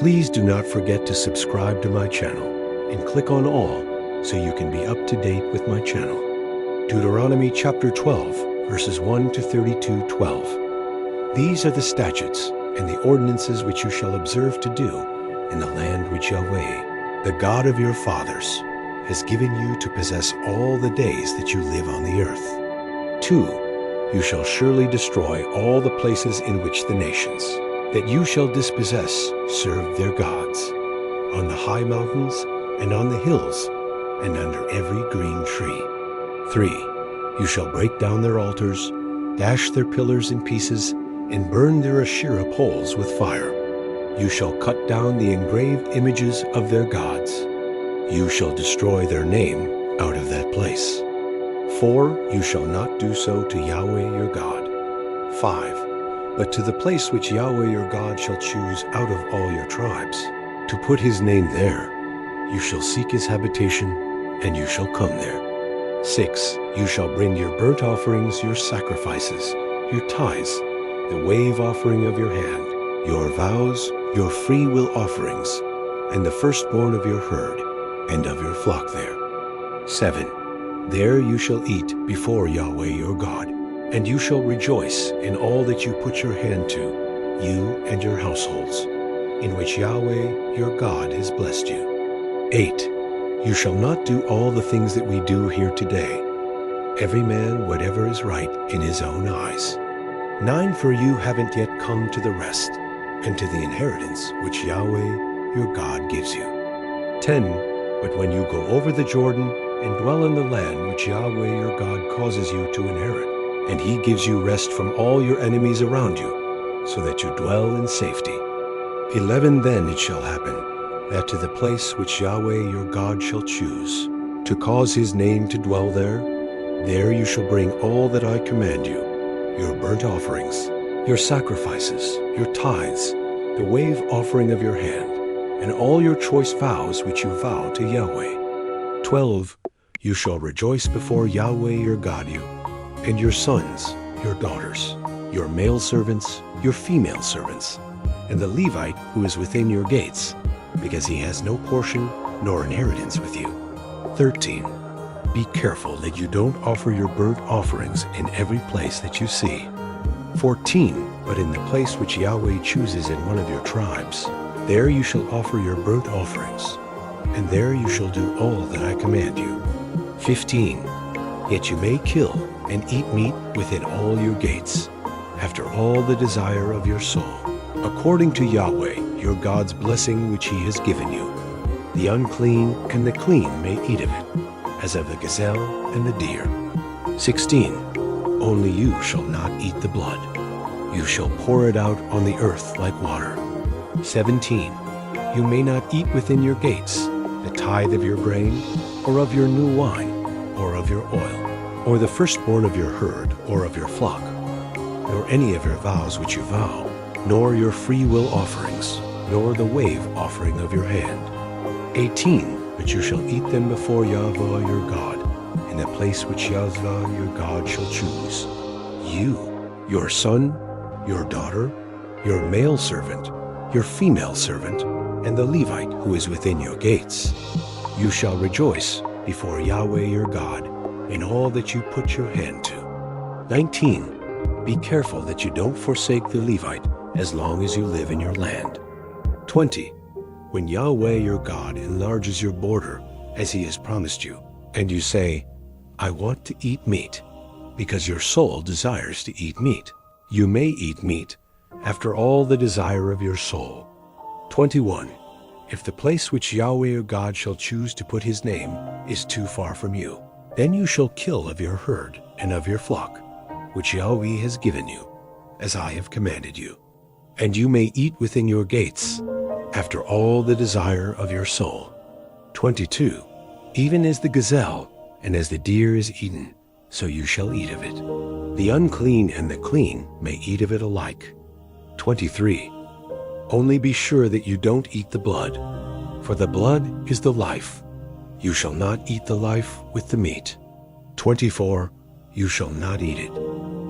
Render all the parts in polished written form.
Please do not forget to subscribe to my channel and click on all so you can be up to date with my channel. Deuteronomy chapter 12, verses 1 to 32, 12. These are the statutes and the ordinances which you shall observe to do in the land which Yahweh, the God of your fathers, has given you to possess all the days that you live on the earth. 2. You shall surely destroy all the places in which the nations that you shall dispossess serve their gods, on the high mountains and on the hills and under every green tree. 3. You shall break down their altars, dash their pillars in pieces, and burn their Asherah poles with fire. You shall cut down the engraved images of their gods. You shall destroy their name out of that place. 4. You shall not do so to Yahweh your God. 5. But to the place which Yahweh your God shall choose out of all your tribes, to put his name there, you shall seek his habitation, and you shall come there. 6. You shall bring your burnt offerings, your sacrifices, your tithes, the wave offering of your hand, your vows, your free will offerings, and the firstborn of your herd and of your flock there. 7. There you shall eat before Yahweh your God, and you shall rejoice in all that you put your hand to, you and your households, in which Yahweh your God has blessed you. 8. You shall not do all the things that we do here today, every man whatever is right in his own eyes. 9. For you haven't yet come to the rest, and to the inheritance which Yahweh your God gives you. 10. But when you go over the Jordan and dwell in the land which Yahweh your God causes you to inherit, and he gives you rest from all your enemies around you, so that you dwell in safety. 11. Then it shall happen that to the place which Yahweh your God shall choose, to cause his name to dwell there, there you shall bring all that I command you, your burnt offerings, your sacrifices, your tithes, the wave offering of your hand, and all your choice vows which you vow to Yahweh. 12. You shall rejoice before Yahweh your God you, and your sons, your daughters, your male servants, your female servants, and the Levite who is within your gates, because he has no portion nor inheritance with you. 13. Be careful that you don't offer your burnt offerings in every place that you see. 14. But in the place which Yahweh chooses in one of your tribes, there you shall offer your burnt offerings, and there you shall do all that I command you. 15. Yet you may kill and eat meat within all your gates, after all the desire of your soul, according to Yahweh your God's blessing which he has given you. The unclean and the clean may eat of it, as of the gazelle and the deer. 16. Only you shall not eat the blood. You shall pour it out on the earth like water. 17. You may not eat within your gates the tithe of your grain, or of your new wine, or of your oil, or the firstborn of your herd or of your flock, nor any of your vows which you vow, nor your free will offerings, nor the wave offering of your hand. 18. But you shall eat them before Yahweh your God, in the place which Yahweh your God shall choose. You, your son, your daughter, your male servant, your female servant, and the Levite who is within your gates. You shall rejoice before Yahweh your God in all that you put your hand to. 19. Be careful that you don't forsake the Levite as long as you live in your land. 20. When Yahweh your God enlarges your border as he has promised you, and you say, I want to eat meat, because your soul desires to eat meat, you may eat meat after all the desire of your soul. 21. If the place which Yahweh your God shall choose to put his name is too far from you, then you shall kill of your herd and of your flock, which Yahweh has given you, as I have commanded you. And you may eat within your gates, after all the desire of your soul. 22. Even as the gazelle and as the deer is eaten, so you shall eat of it. The unclean and the clean may eat of it alike. 23. Only be sure that you don't eat the blood, for the blood is the life. You shall not eat the life with the meat. 24. You shall not eat it.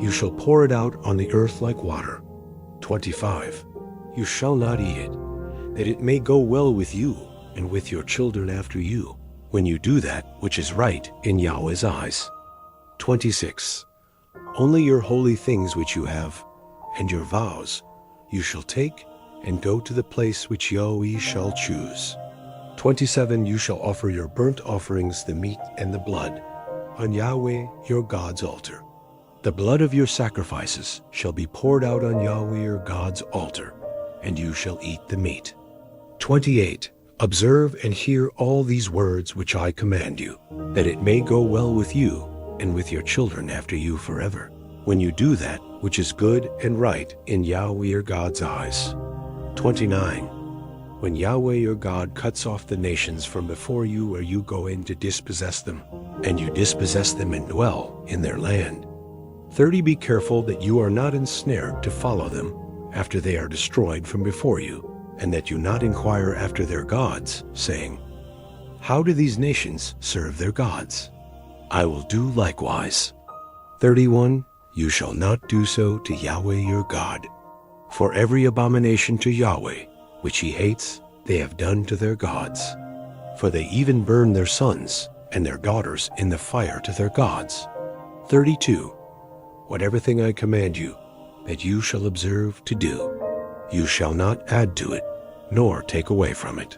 You shall pour it out on the earth like water. 25. You shall not eat it. that it may go well with you and with your children after you, when you do that which is right in Yahweh's eyes. 26. Only your holy things which you have, and your vows, you shall take, and go to the place which Yahweh shall choose. 27. You shall offer your burnt offerings, the meat and the blood, on Yahweh your God's altar. The blood of your sacrifices shall be poured out on Yahweh your God's altar, and you shall eat the meat. 28. Observe and hear all these words which I command you, that it may go well with you and with your children after you forever, when you do that which is good and right in Yahweh your God's eyes. 29. When Yahweh your God cuts off the nations from before you where you go in to dispossess them, and you dispossess them and dwell in their land. 30. Be careful that you are not ensnared to follow them after they are destroyed from before you, and that you not inquire after their gods, saying, how do these nations serve their gods? I will do likewise. 31. You shall not do so to Yahweh your God. For every abomination to Yahweh, which he hates, they have done to their gods. For they even burn their sons and their daughters in the fire to their gods. 32. Whatever thing I command you, that you shall observe to do, you shall not add to it, nor take away from it.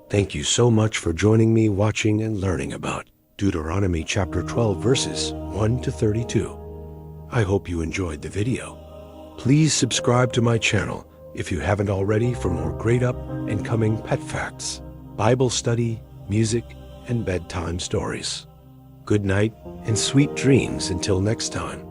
Thank you so much for joining me watching and learning about Deuteronomy chapter 12 verses 1 to 32. I hope you enjoyed the video. Please subscribe to my channel if you haven't already for more great up and coming pet facts, Bible study, music, and bedtime stories. Good night and sweet dreams until next time.